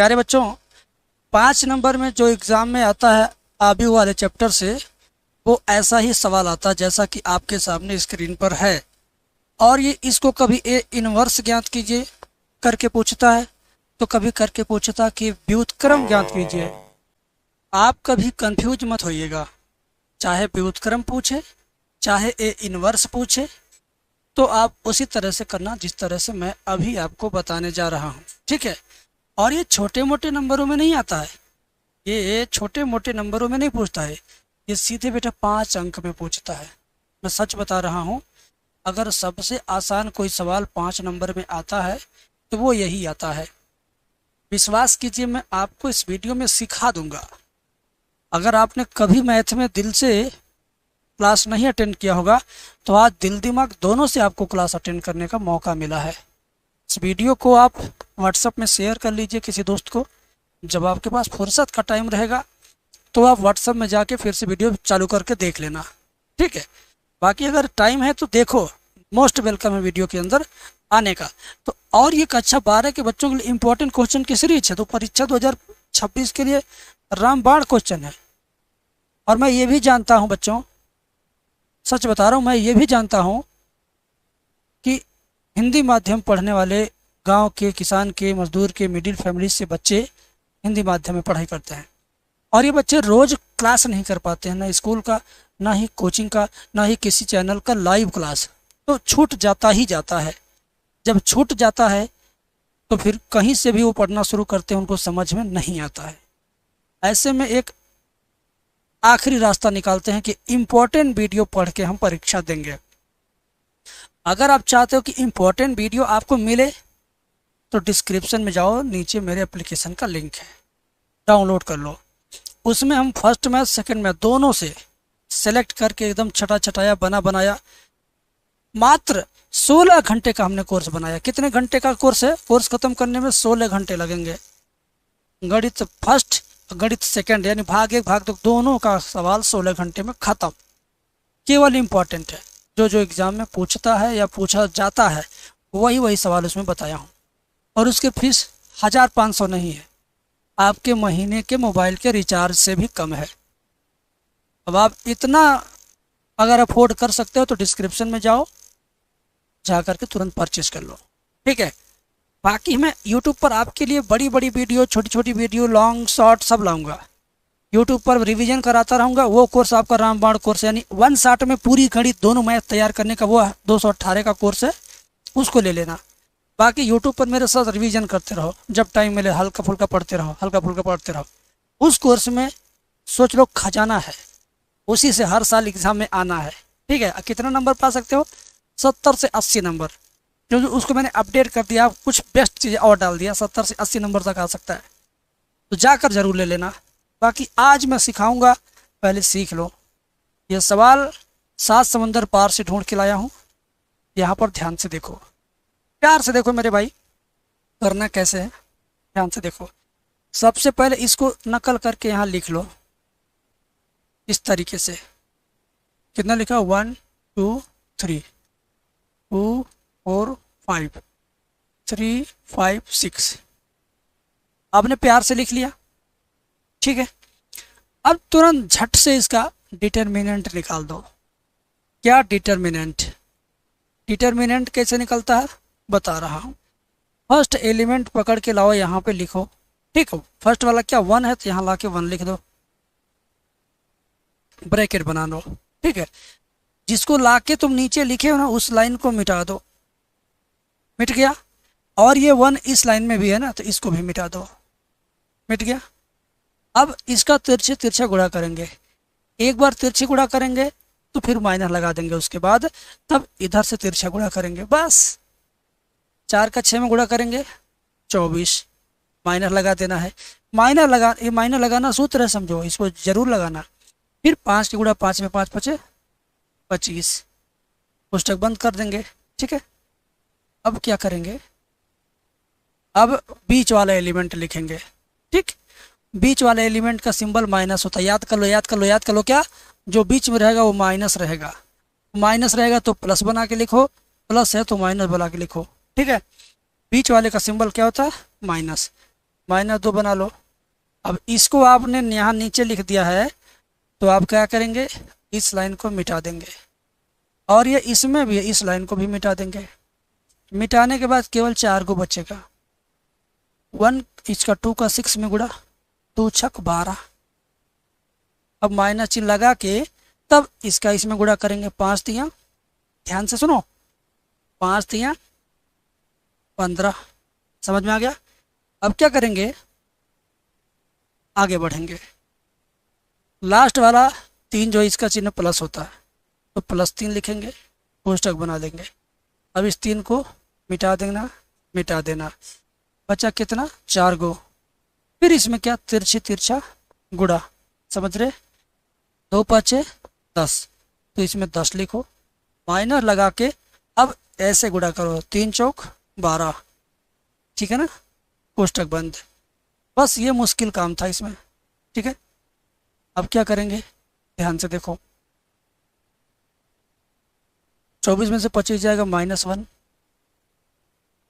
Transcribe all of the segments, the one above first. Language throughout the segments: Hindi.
प्यारे बच्चों, 5 नंबर में जो एग्ज़ाम में आता है आबी वाले चैप्टर से, वो ऐसा ही सवाल आता है जैसा कि आपके सामने स्क्रीन पर है। और ये इसको कभी ए इनवर्स ज्ञात कीजिए करके पूछता है, तो कभी करके पूछता कि व्युत्क्रम ज्ञात कीजिए। आप कभी कंफ्यूज मत होइएगा, चाहे व्युत्क्रम पूछे चाहे ए इनवर्स पूछे, तो आप उसी तरह से करना जिस तरह से मैं अभी आपको बताने जा रहा हूँ, ठीक है। और ये छोटे मोटे नंबरों में नहीं आता है, ये छोटे मोटे नंबरों में नहीं पूछता है, ये सीधे बेटा 5 अंक में पूछता है। मैं सच बता रहा हूँ, अगर सबसे आसान कोई सवाल 5 नंबर में आता है तो वो यही आता है। विश्वास कीजिए, मैं आपको इस वीडियो में सिखा दूंगा। अगर आपने कभी मैथ में दिल से क्लास नहीं अटेंड किया होगा, तो आज दिल दिमाग दोनों से आपको क्लास अटेंड करने का मौका मिला है। इस वीडियो को आप व्हाट्सएप में शेयर कर लीजिए किसी दोस्त को। जब आपके पास फुर्सत का टाइम रहेगा तो आप व्हाट्सएप में जाके फिर से वीडियो चालू करके देख लेना, ठीक है। बाकी अगर टाइम है तो देखो, मोस्ट वेलकम है वीडियो के अंदर आने का। तो और ये कक्षा 12 के बच्चों के लिए इंपॉर्टेंट क्वेश्चन की सीरीज है, तो परीक्षा 2026 के लिए रामबाण क्वेश्चन है। और मैं ये भी जानता हूँ बच्चों, सच बता रहा हूँ, मैं ये भी जानता हूँ कि हिंदी माध्यम पढ़ने वाले गांव के, किसान के, मजदूर के, मिडिल फैमिली से बच्चे हिंदी माध्यम में पढ़ाई करते हैं। और ये बच्चे रोज़ क्लास नहीं कर पाते हैं, ना स्कूल का, ना ही कोचिंग का, ना ही किसी चैनल का लाइव क्लास, तो छूट जाता ही जाता है। जब छूट जाता है तो फिर कहीं से भी वो पढ़ना शुरू करते हैं, उनको समझ में नहीं आता है। ऐसे में एक आखिरी रास्ता निकालते हैं कि इम्पोर्टेंट वीडियो पढ़ के हम परीक्षा देंगे। अगर आप चाहते हो कि इम्पोर्टेंट वीडियो आपको मिले तो डिस्क्रिप्शन में जाओ, नीचे मेरे एप्लीकेशन का लिंक है, डाउनलोड कर लो। उसमें हम फर्स्ट मैथ सेकंड मैथ दोनों से सेलेक्ट करके एकदम छटा छटाया बनाया मात्र 16 घंटे का हमने कोर्स बनाया। कितने घंटे का कोर्स है? कोर्स खत्म करने में 16 घंटे लगेंगे। गणित फर्स्ट, गणित सेकंड, यानी भाग 1 भाग 2 दोनों का सवाल 16 घंटे में खत्म। केवल इम्पोर्टेंट है, जो एग्जाम में पूछता है या पूछा जाता है वही सवाल उसमें बताया हूँ। और उसकी फीस 1500 नहीं है, आपके महीने के मोबाइल के रिचार्ज से भी कम है। अब आप इतना अगर अफोर्ड कर सकते हो तो डिस्क्रिप्शन में जाओ, जा करके तुरंत परचेज कर लो, ठीक है। बाकी मैं यूट्यूब पर आपके लिए बड़ी वीडियो, छोटी वीडियो, लॉन्ग शॉर्ट सब लाऊंगा। यूट्यूब पर रिवीजन कराता रहूँगा। वो कोर्स आपका रामबाण कोर्स, यानी 1 शॉट में पूरी गणित दोनों मैथ तैयार करने का, वो 218 का कोर्स है, उसको ले लेना। बाकी यूट्यूब पर मेरे साथ रिवीजन करते रहो, जब टाइम मिले हल्का फुल्का पढ़ते रहो। उस कोर्स में सोच लो खजाना है, उसी से हर साल एग्जाम में आना है, ठीक है। कितना नंबर पा सकते हो? 70 से 80 नंबर, क्योंकि उसको मैंने अपडेट कर दिया, कुछ बेस्ट चीज़ें और डाल दिया, 70 से 80 नंबर तक आ सकता है। तो जाकर जरूर ले लेना। बाकी आज मैं सिखाऊंगा, पहले सीख लो। ये सवाल 7 समंदर पार से ढूंढ के लाया हूँ। यहाँ पर ध्यान से देखो, प्यार से देखो मेरे भाई, करना कैसे है ध्यान से देखो। सबसे पहले इसको नकल करके यहाँ लिख लो इस तरीके से। कितना लिखा? 1 2 3 2 4 5 3 5 6। आपने प्यार से लिख लिया, ठीक है। अब तुरंत झट से इसका डिटर्मिनेंट निकाल दो। क्या डिटर्मिनेंट? डिटर्मिनेंट कैसे निकलता है बता रहा हूँ। फर्स्ट एलिमेंट पकड़ के लाओ, यहाँ पे लिखो, ठीक हो। फर्स्ट वाला क्या 1 है, तो यहाँ ला के 1 लिख दो, ब्रैकेट बना लो, ठीक है। जिसको ला के तुम नीचे लिखे हो ना, उस लाइन को मिटा दो, मिट गया। और ये 1 इस लाइन में भी है ना, तो इसको भी मिटा दो, मिट गया। अब इसका तिरछे गुणा करेंगे। एक बार तिरछे गुणा करेंगे तो फिर माइनस लगा देंगे, उसके बाद तब इधर से तिरछा गुणा करेंगे, बस। 4 का 6 में गुणा करेंगे 24, माइनस लगा देना है। माइनस लगाना सूत्र है, समझो, इसको जरूर लगाना। फिर 5 के गुणा 5 में 5 5 25, पुस्तक बंद कर देंगे, ठीक है। अब क्या करेंगे? अब बीच वाला एलिमेंट लिखेंगे, ठीक। बीच वाले एलिमेंट का सिंबल माइनस होता है, याद कर लो। क्या? जो बीच में रहेगा वो माइनस रहेगा, तो प्लस बना के लिखो, प्लस है तो माइनस बना के लिखो, ठीक है। बीच वाले का सिंबल क्या होता है? माइनस। -2 बना लो। अब इसको आपने यहाँ नीचे लिख दिया है, तो आप क्या करेंगे, इस लाइन को मिटा देंगे, और ये इसमें भी इस लाइन को भी मिटा देंगे। मिटाने के बाद केवल 4 को बचेगा। 1 इसका 2 का 6 में गुणा, 2 छक 12। अब माइनस चिन्ह लगा के तब इसका इसमें गुणा करेंगे। 5 तियाँ, ध्यान से सुनो, 5 तियाँ 15। समझ में आ गया। अब क्या करेंगे, आगे बढ़ेंगे। लास्ट वाला 3 जो इसका चिन्ह प्लस होता है, तो +3 लिखेंगे, कोष्टक बना देंगे। अब इस 3 को मिटा देना, मिटा देना। बचा कितना, 4 गो। फिर इसमें क्या, तिरछी तिरछा गुणा। समझ रहे, 2 5 10, तो इसमें 10 लिखो, माइनस लगा के अब ऐसे गुणा करो, 3 चौक 12। ठीक है ना, कोष्टक बंद। बस ये मुश्किल काम था इसमें। ठीक है, अब क्या करेंगे, ध्यान से देखो। 24 में से 25 जाएगा -1,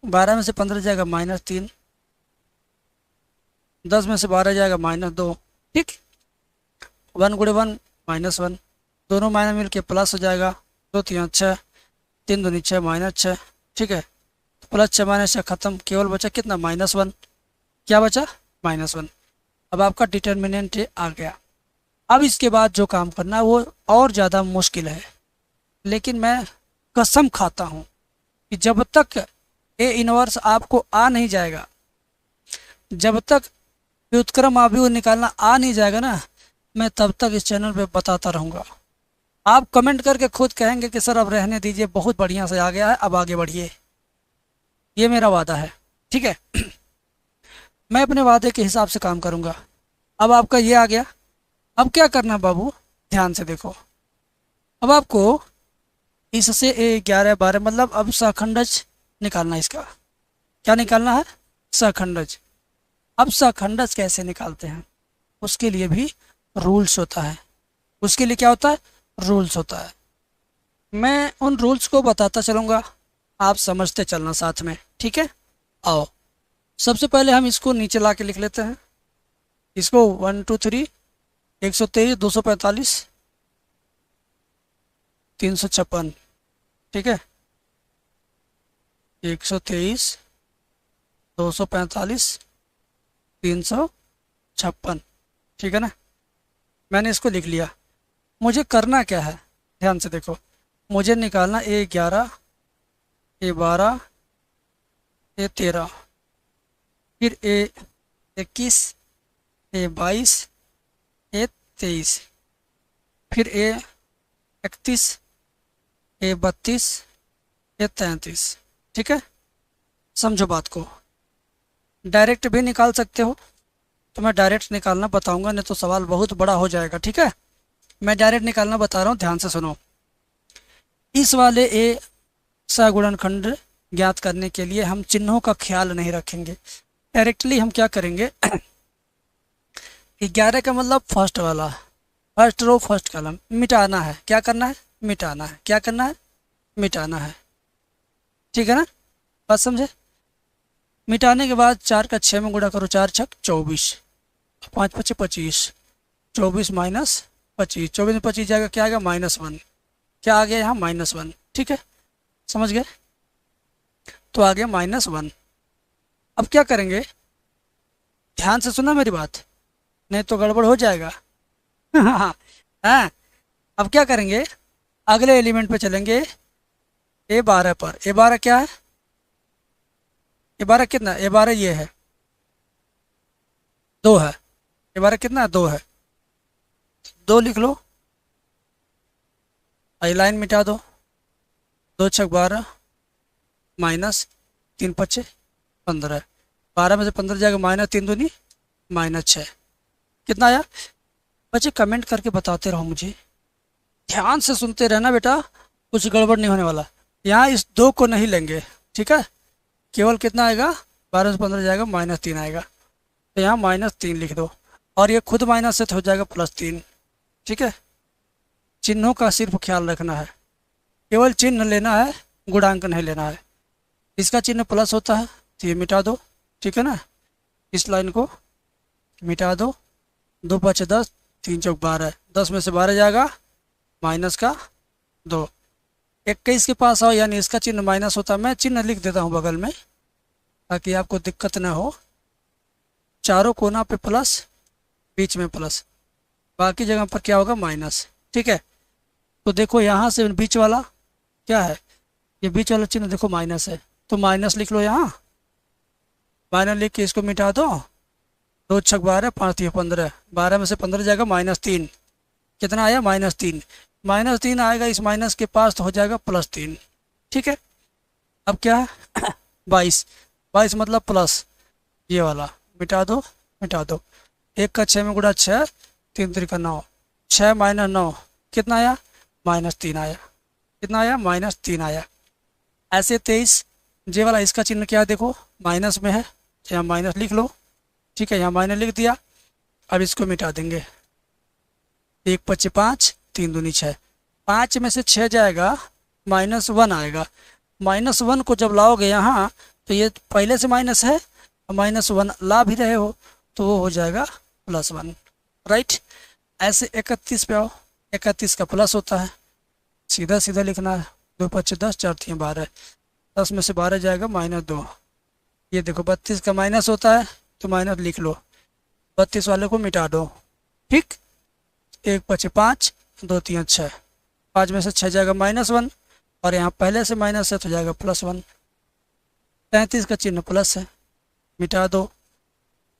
12 में से 15 जाएगा -3, 10 में से 12 जाएगा -2। ठीक, 1 गुणे 1 -1, दोनों माइनस मिल के प्लस हो जाएगा। 2 3 6, 3 दूनी 6 -6। ठीक है, +6 -6 खत्म, केवल बचा कितना, -1। क्या बचा, -1। अब आपका डिटर्मिनेंट आ गया। अब इसके बाद जो काम करना है वो और ज़्यादा मुश्किल है, लेकिन मैं कसम खाता हूँ कि जब तक ए इनवर्स आपको आ नहीं जाएगा, जब तक व्युत्क्रम आव्यूह निकालना आ नहीं जाएगा ना, मैं तब तक इस चैनल पे बताता रहूँगा। आप कमेंट करके खुद कहेंगे कि सर अब रहने दीजिए, बहुत बढ़िया से आ गया है, अब आगे बढ़िए। ये मेरा वादा है। ठीक है, मैं अपने वादे के हिसाब से काम करूँगा। अब आपका ये आ गया। अब क्या करना है बाबू, ध्यान से देखो। अब आपको इससे 11 12 मतलब अब सहखंडज निकालना है। इसका क्या निकालना है, सहखंडज। अब सहखंडज कैसे निकालते हैं, उसके लिए भी रूल्स होता है। उसके लिए क्या होता है, रूल्स होता है। मैं उन रूल्स को बताता चलूँगा, आप समझते चलना साथ में। ठीक है, आओ सबसे पहले हम इसको नीचे ला के लिख लेते हैं। इसको 1 2 3 123 245 356। ठीक है, 123 245 356। ठीक है ना, मैंने इसको लिख लिया। मुझे करना क्या है, ध्यान से देखो। मुझे निकालना A11 A12 A13, फिर A21 A22 A23, फिर A31 A32 A33। ठीक है, समझो बात को। डायरेक्ट भी निकाल सकते हो, तो मैं डायरेक्ट निकालना बताऊंगा, नहीं तो सवाल बहुत बड़ा हो जाएगा। ठीक है, मैं डायरेक्ट निकालना बता रहा हूँ, ध्यान से सुनो। इस वाले ए सगुणनखंड ज्ञात करने के लिए हम चिन्हों का ख्याल नहीं रखेंगे। डायरेक्टली हम क्या करेंगे, 11 का मतलब फर्स्ट वाला, फर्स्ट रो फर्स्ट कॉलम मिटाना है। क्या करना है, मिटाना है। क्या करना है, मिटाना है। ठीक है ना, बात समझे। मिटाने के बाद 4 का 6 में गुणा करो, 4 छक 24, 5 5 25, 24 -25, 24 में 25 जाएगा, क्या आएगा, -1। क्या आ गया यहाँ, -1। ठीक है, समझ गए, तो आ गया -1। अब क्या करेंगे, ध्यान से सुना मेरी बात, नहीं तो गड़बड़ हो जाएगा। हाँ, अब क्या करेंगे, अगले एलिमेंट पे चलेंगे, A12 पर। A12 क्या है, A12 कितना, A12 ये है 2 है। A12 कितना है, 2 है, 2 लिख लो, आई लाइन मिटा दो। 2 छक 12 -3 5 15, 12 में से 15 जाएगा, -3 दूनी -6। कितना आया, बच्चे कमेंट करके बताते रहो मुझे, ध्यान से सुनते रहना बेटा, कुछ गड़बड़ नहीं होने वाला। यहाँ इस 2 को नहीं लेंगे। ठीक है, केवल कितना आएगा, 12 से 15 जाएगा, -3 आएगा, तो यहाँ -3 लिख दो, और ये खुद माइनस से तो हो जाएगा +3। ठीक है, चिन्हों का सिर्फ ख्याल रखना है, केवल चिन्ह लेना है, गुणांक नहीं लेना है। इसका चिन्ह प्लस होता है तो ये मिटा दो। ठीक है ना, इस लाइन को मिटा दो, 2×5 = 10, 3×4 = 12, 10 में से 12 जाएगा माइनस का 2। 21 के पास आओ, यानी इसका चिन्ह माइनस होता है। मैं चिन्ह लिख देता हूँ बगल में ताकि आपको दिक्कत ना हो। चारों कोना पे प्लस, बीच में प्लस, बाकी जगह पर क्या होगा माइनस। ठीक है, तो देखो यहाँ से बीच वाला क्या है, ये बीच वाला चिन्ह देखो माइनस है, तो माइनस लिख लो यहाँ। माइनस लिख के इसको मिटा दो, 2×6 = 12, 5×3 = 15, 12 में से 15 जाएगा -3। कितना आया -3। -3 आएगा, इस माइनस के पास तो हो जाएगा +3। ठीक है, अब क्या है 22, 22 मतलब प्लस, ये वाला मिटा दो, मिटा दो। 1 का 6 में गुणा 6, 3×3 = 9, 6 - 9 कितना आया -3 आया। कितना आया -3 आया। ऐसे 23, जे वाला इसका चिन्ह क्या है देखो माइनस में है, तो यहाँ माइनस लिख लो। ठीक है, यहाँ माइनस लिख दिया। अब इसको मिटा देंगे, 1×5 = 5, 3×2 = 6, 5 में से 6 जाएगा -1 आएगा। -1 को जब लाओगे यहाँ तो ये पहले से माइनस है, -1 ला भी रहे हो तो वो हो जाएगा +1। राइट, ऐसे 31 पे आओ, 31 का प्लस होता है, सीधा सीधा लिखना है, 2×5 = 10, 4×3 = 12, 10 में से 12 जाएगा -2। ये देखो 32 का माइनस होता है तो माइनस लिख लो, 32 वाले को मिटा दो। ठीक, 1×5 = 5, 2×3 = 6, 5 में से 6 जाएगा -1, और यहाँ पहले से माइनस है तो जाएगा +1। 33 का चिन्ह प्लस है, मिटा दो।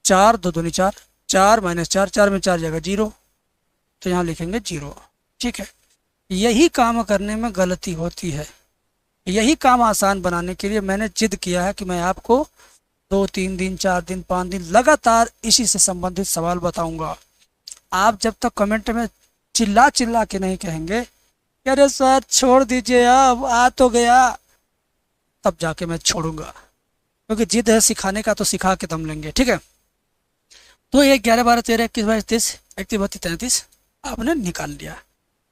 4, 2×2 = 4, 4 - 4, 4 में 4 जाएगा 0, तो यहाँ लिखेंगे 0। ठीक है, यही काम करने में गलती होती है। यही काम आसान बनाने के लिए मैंने जिद किया है कि मैं आपको 2-3 दिन, 4 दिन, 5 दिन लगातार इसी से संबंधित सवाल बताऊंगा। आप जब तक कमेंट में चिल्ला चिल्ला के नहीं कहेंगे कि अरे सर छोड़ दीजिए अब आ तो गया, तब जाके मैं छोड़ूंगा, क्योंकि जिद है सिखाने का तो सिखा के दम लेंगे। ठीक है, तो ये 11, 12, 13, 21, 22, 23, 31, 32, 33 आपने निकाल लिया।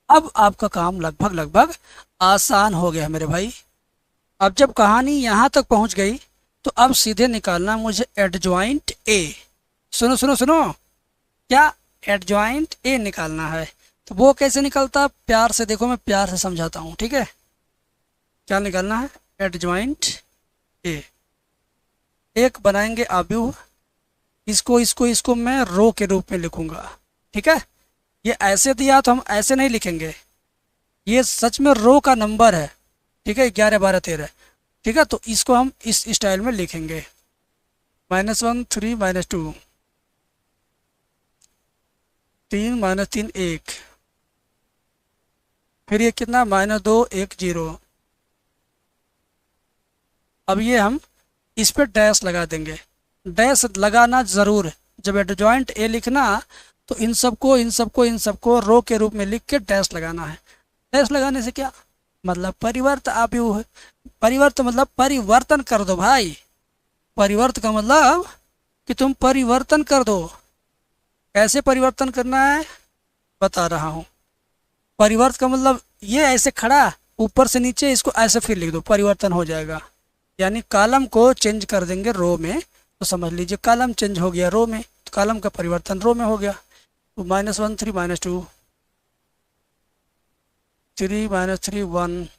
अब आपका काम लगभग आसान हो गया मेरे भाई। अब जब कहानी यहाँ तक पहुँच गई तो अब सीधे निकालना मुझे एडजॉइंट ए। सुनो सुनो सुनो, क्या एडजॉइंट ए निकालना है। तो वो कैसे निकलता, प्यार से देखो, मैं प्यार से समझाता हूँ। ठीक है, क्या निकालना है, एडजॉइंट ए। एक बनाएंगे अव्यूह, इसको मैं रो के रूप में लिखूंगा। ठीक है, ये ऐसे दिया तो हम ऐसे नहीं लिखेंगे, ये सच में रो का नंबर है। ठीक है, 11, 12, 13। ठीक है, तो इसको हम इस स्टाइल में लिखेंगे, -1, 3, -2, 3, -3, 1, फिर ये कितना -2, 1, 0। अब ये हम इस पर डैश लगा देंगे। डैश लगाना ज़रूर है, जब एडजॉइंट ए लिखना तो इन सबको रो के रूप में लिख के डैश लगाना है। डैश लगाने से क्या मतलब, परिवर्त अव्यूह है। परिवर्त मतलब परिवर्तन कर दो भाई। परिवर्त का मतलब कि तुम परिवर्तन कर दो। कैसे परिवर्तन करना है बता रहा हूँ। परिवर्त का मतलब ये ऐसे खड़ा ऊपर से नीचे, इसको ऐसे फिर लिख दो, परिवर्तन हो जाएगा। यानी कॉलम को चेंज कर देंगे रो में, तो समझ लीजिए कॉलम चेंज हो गया रो में, तो कॉलम का परिवर्तन रो में हो गया। तो -1, 3, -2, 3, -3, 1,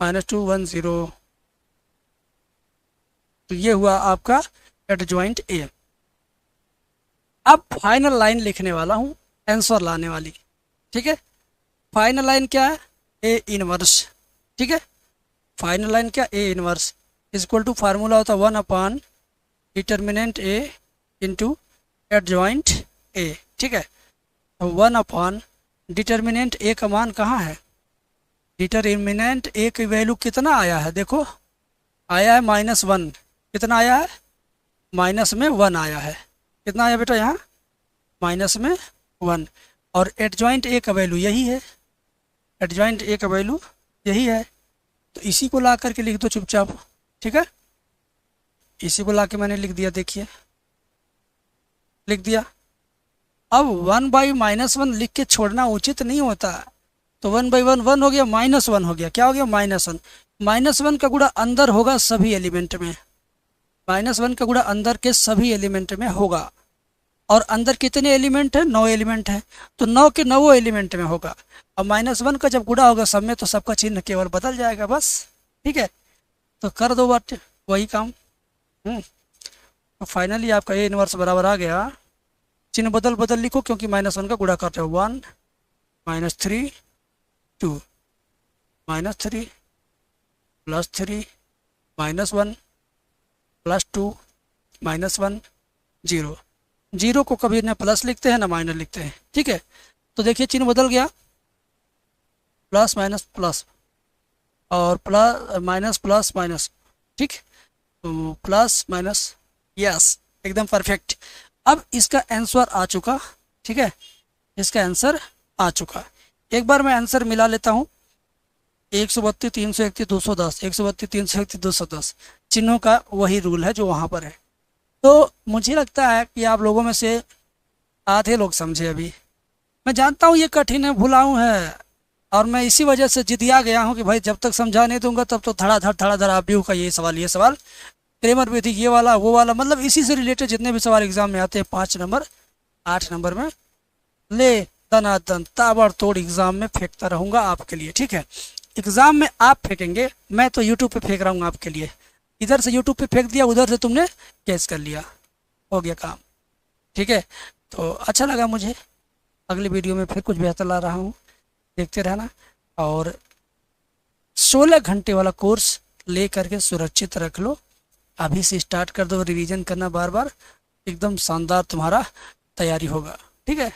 -2, 1, 0। तो ये हुआ आपका एडजॉइंट ए। अब फाइनल लाइन लिखने वाला हूँ, आंसर लाने वाली। ठीक है, फाइनल लाइन क्या है, ए इनवर्स। ठीक है, फाइनल लाइन क्या, A inverse equal to formula होता है 1 determinant A into adjoint A. ठीक है, 1 डिटर्मिनेंट ए का मान कहाँ है, डिटर्मिनेंट ए की वैल्यू कितना आया है, देखो आया है -1। कितना आया है, माइनस में 1 आया है। कितना आया बेटा यहाँ, -1। और एडजॉइंट ए का वैल्यू यही है, एडजॉइंट ए का वैल्यू यही है। तो इसी को ला करके लिख दो चुपचाप। ठीक है, इसी को ला के मैंने लिख दिया, देखिए लिख दिया। अब 1/-1 लिख के छोड़ना उचित नहीं होता, तो 1/1 1 हो गया, -1 हो गया। क्या हो गया, -1। -1 का गुणा अंदर होगा सभी एलिमेंट में, -1 का गुणा अंदर के सभी एलिमेंट में होगा। और अंदर कितने एलिमेंट है? 9 एलिमेंट है, तो 9 के 9 एलिमेंट में होगा। अब -1 का जब गुणा होगा सब में, तो सबका चिन्ह केवल बदल जाएगा बस। ठीक है, तो कर दो बात वही काम। तो फाइनली आपका ए इनवर्स बराबर आ गया। चिन्ह बदल बदल लिखो, क्योंकि -1 का गुणा करते हो। 1 -3 2 -3 +3 -1 +2 -1 0। जीरो को कभी ना प्लस लिखते हैं ना माइनस लिखते हैं। ठीक है, तो देखिए चिन्ह बदल गया, प्लस माइनस प्लस और प्लस माइनस प्लस माइनस। ठीक, तो प्लस माइनस, यस एकदम परफेक्ट। अब इसका आंसर आ चुका। ठीक है, इसका आंसर आ चुका। एक बार मैं आंसर मिला लेता हूँ। 132 331 210, 132 331 210 चिन्हों का वही रूल है जो वहाँ पर है। तो मुझे लगता है कि आप लोगों में से आधे लोग समझे अभी। मैं जानता हूँ ये कठिन है, भुलाऊं है, और मैं इसी वजह से जिदिया गया हूँ कि भाई जब तक समझा नहीं दूंगा तब तो धड़ाधड़ आप भी का ये सवाल क्रेमर विधि, ये वाला वो वाला, मतलब इसी से रिलेटेड जितने भी सवाल एग्जाम में आते हैं 5 नंबर 8 नंबर में ले दनादन ताबड़तोड़ एग्जाम में फेंकता रहूंगा आपके लिए। ठीक है, एग्जाम में आप फेंकेंगे, मैं तो यूट्यूब पे फेंक रहा हूँ आपके लिए। इधर से यूट्यूब पे फेंक दिया, उधर से तुमने कैच कर लिया, हो गया काम। ठीक है, तो अच्छा लगा मुझे। अगली वीडियो में फिर कुछ बेहतर ला रहा हूँ, देखते रहना। और 16 घंटे वाला कोर्स ले करके सुरक्षित रख लो, अभी से स्टार्ट कर दो, रिवीजन करना बार बार, एकदम शानदार तुम्हारा तैयारी होगा। ठीक है।